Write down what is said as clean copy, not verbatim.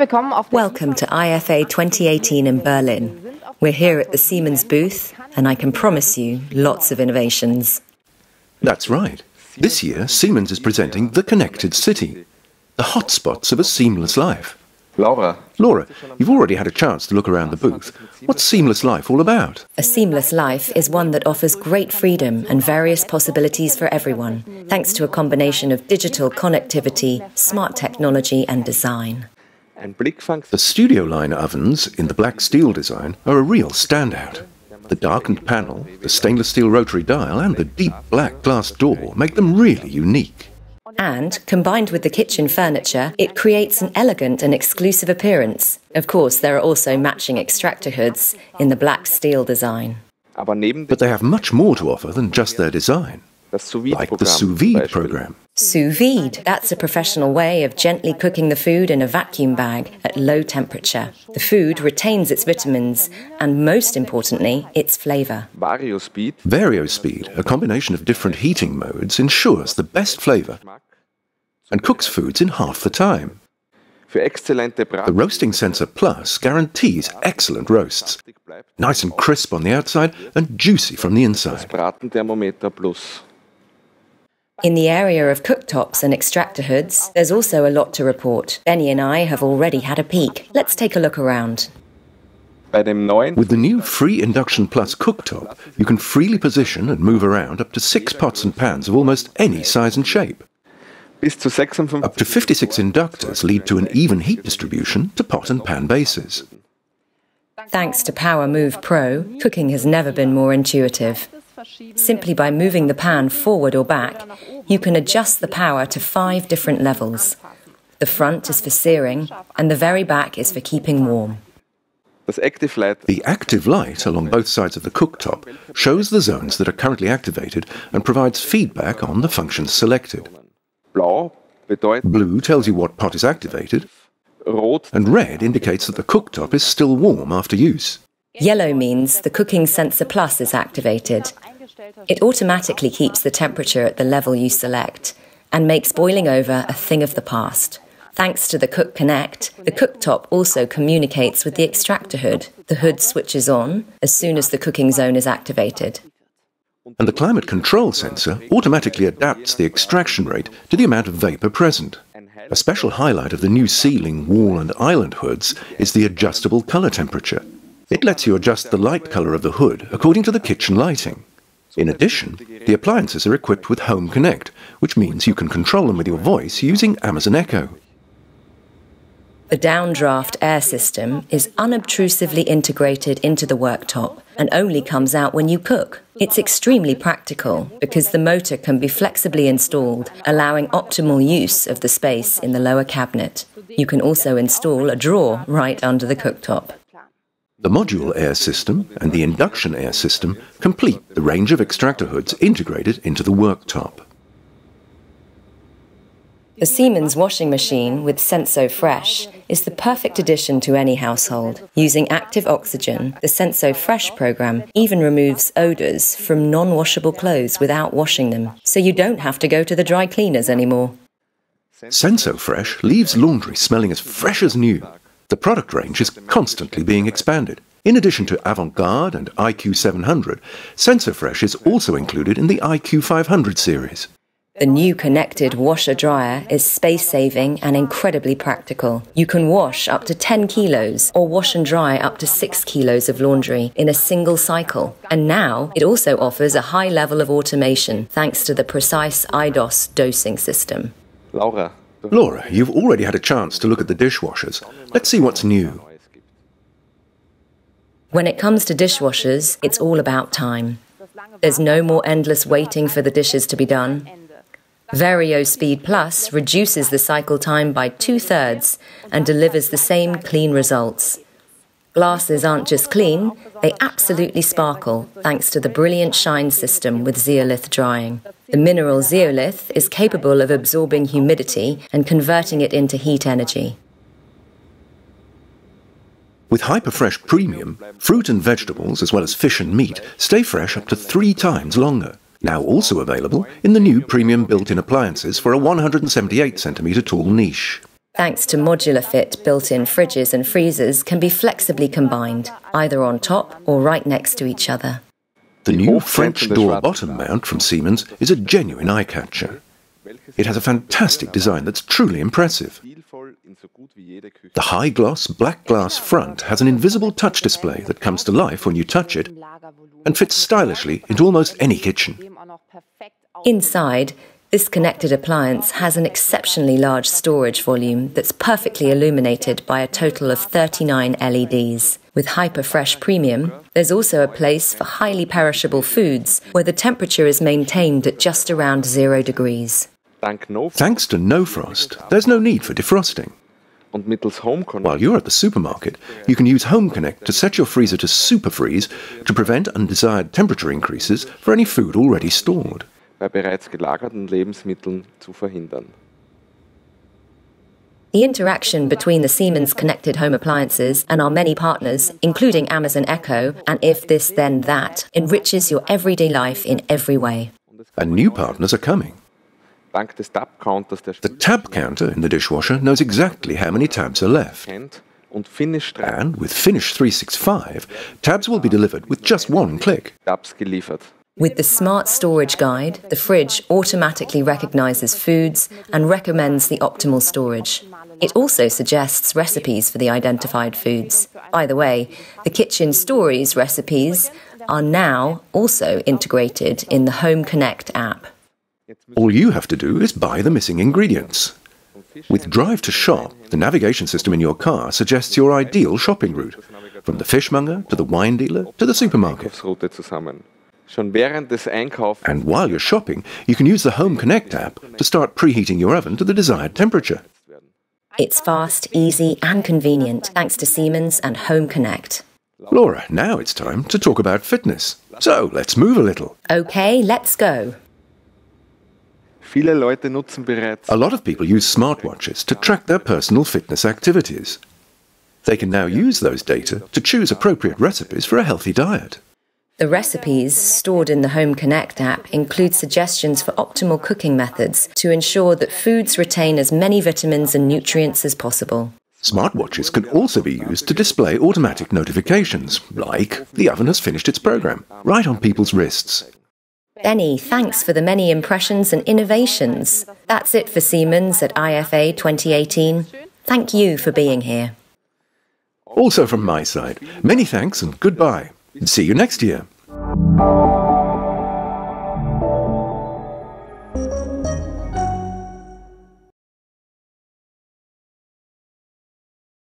Welcome to IFA 2018 in Berlin. We're here at the Siemens booth, and I can promise you lots of innovations. That's right. This year, Siemens is presenting the connected city, the hotspots of a seamless life. Laura, you've already had a chance to look around the booth. What's seamless life all about? A seamless life is one that offers great freedom and various possibilities for everyone, thanks to a combination of digital connectivity, smart technology and design. The studio line ovens in the black steel design are a real standout. The darkened panel, the stainless steel rotary dial and the deep black glass door make them really unique. And, combined with the kitchen furniture, it creates an elegant and exclusive appearance. Of course, there are also matching extractor hoods in the black steel design. But they have much more to offer than just their design, like the sous vide program. Sous vide, that's a professional way of gently cooking the food in a vacuum bag at low temperature. The food retains its vitamins and, most importantly, its flavour. Variospeed, a combination of different heating modes, ensures the best flavour and cooks foods in half the time. The Roasting Sensor Plus guarantees excellent roasts, nice and crisp on the outside and juicy from the inside. In the area of cooktops and extractor hoods, there's also a lot to report. Benny and I have already had a peek. Let's take a look around. With the new Free Induction Plus cooktop, you can freely position and move around up to 6 pots and pans of almost any size and shape. Up to 56 inductors lead to an even heat distribution to pot and pan bases. Thanks to Power Move Pro, cooking has never been more intuitive. Simply by moving the pan forward or back, you can adjust the power to 5 different levels. The front is for searing, and the very back is for keeping warm. The active light along both sides of the cooktop shows the zones that are currently activated and provides feedback on the functions selected. Blue tells you what pot is activated, and red indicates that the cooktop is still warm after use. Yellow means the Cooking Sensor Plus is activated. It automatically keeps the temperature at the level you select and makes boiling over a thing of the past. Thanks to the Cook Connect, the cooktop also communicates with the extractor hood. The hood switches on as soon as the cooking zone is activated. And the climate control sensor automatically adapts the extraction rate to the amount of vapour present. A special highlight of the new ceiling, wall and island hoods is the adjustable colour temperature. It lets you adjust the light colour of the hood according to the kitchen lighting. In addition, the appliances are equipped with Home Connect, which means you can control them with your voice using Amazon Echo. The downdraft air system is unobtrusively integrated into the worktop and only comes out when you cook. It's extremely practical because the motor can be flexibly installed, allowing optimal use of the space in the lower cabinet. You can also install a drawer right under the cooktop. The module air system and the induction air system complete the range of extractor hoods integrated into the worktop. The Siemens washing machine with Senso Fresh is the perfect addition to any household. Using active oxygen, the Senso Fresh program even removes odours from non-washable clothes without washing them, so you don't have to go to the dry cleaners anymore. Senso Fresh leaves laundry smelling as fresh as new. The product range is constantly being expanded. In addition to Avant-Garde and IQ 700, Senso Fresh is also included in the IQ 500 series. The new connected washer-dryer is space-saving and incredibly practical. You can wash up to 10 kilos or wash and dry up to 6 kilos of laundry in a single cycle. And now it also offers a high level of automation thanks to the precise IDOS dosing system. Laura, you've already had a chance to look at the dishwashers. Let's see what's new. When it comes to dishwashers, it's all about time. There's no more endless waiting for the dishes to be done. Variospeed Plus reduces the cycle time by 2/3 and delivers the same clean results. Glasses aren't just clean, they absolutely sparkle thanks to the brilliant shine system with zeolith drying. The mineral zeolith is capable of absorbing humidity and converting it into heat energy. With Hyperfresh Premium, fruit and vegetables, as well as fish and meat, stay fresh up to 3 times longer. Now also available in the new premium built-in appliances for a 178 cm tall niche. Thanks to modular fit, built-in fridges and freezers can be flexibly combined, either on top or right next to each other. The new French door bottom mount from Siemens is a genuine eye-catcher. It has a fantastic design that's truly impressive. The high-gloss black glass front has an invisible touch display that comes to life when you touch it and fits stylishly into almost any kitchen. Inside, this connected appliance has an exceptionally large storage volume that's perfectly illuminated by a total of 39 LEDs. With Hyperfresh Premium, there's also a place for highly perishable foods where the temperature is maintained at just around 0 degrees. Thanks to no frost, there's no need for defrosting. While you're at the supermarket, you can use Home Connect to set your freezer to super freeze to prevent undesired temperature increases for any food already stored. The interaction between the Siemens connected home appliances and our many partners, including Amazon Echo and If This Then That, enriches your everyday life in every way. And new partners are coming. The tab counter in the dishwasher knows exactly how many tabs are left. And with Finish 365, tabs will be delivered with just one click. With the Smart Storage Guide, the fridge automatically recognizes foods and recommends the optimal storage. It also suggests recipes for the identified foods. By the way, the Kitchen Stories recipes are now also integrated in the Home Connect app. All you have to do is buy the missing ingredients. With Drive to Shop, the navigation system in your car suggests your ideal shopping route, from the fishmonger to the wine dealer to the supermarket. And while you're shopping, you can use the Home Connect app to start preheating your oven to the desired temperature. It's fast, easy and convenient thanks to Siemens and Home Connect. Laura, now it's time to talk about fitness. So let's move a little. Okay, let's go. A lot of people use smartwatches to track their personal fitness activities. They can now use those data to choose appropriate recipes for a healthy diet. The recipes stored in the Home Connect app include suggestions for optimal cooking methods to ensure that foods retain as many vitamins and nutrients as possible. Smartwatches can also be used to display automatic notifications, like the oven has finished its program, right on people's wrists. Benny, thanks for the many impressions and innovations. That's it for Siemens at IFA 2018. Thank you for being here. Also from my side, many thanks and goodbye. See you next year.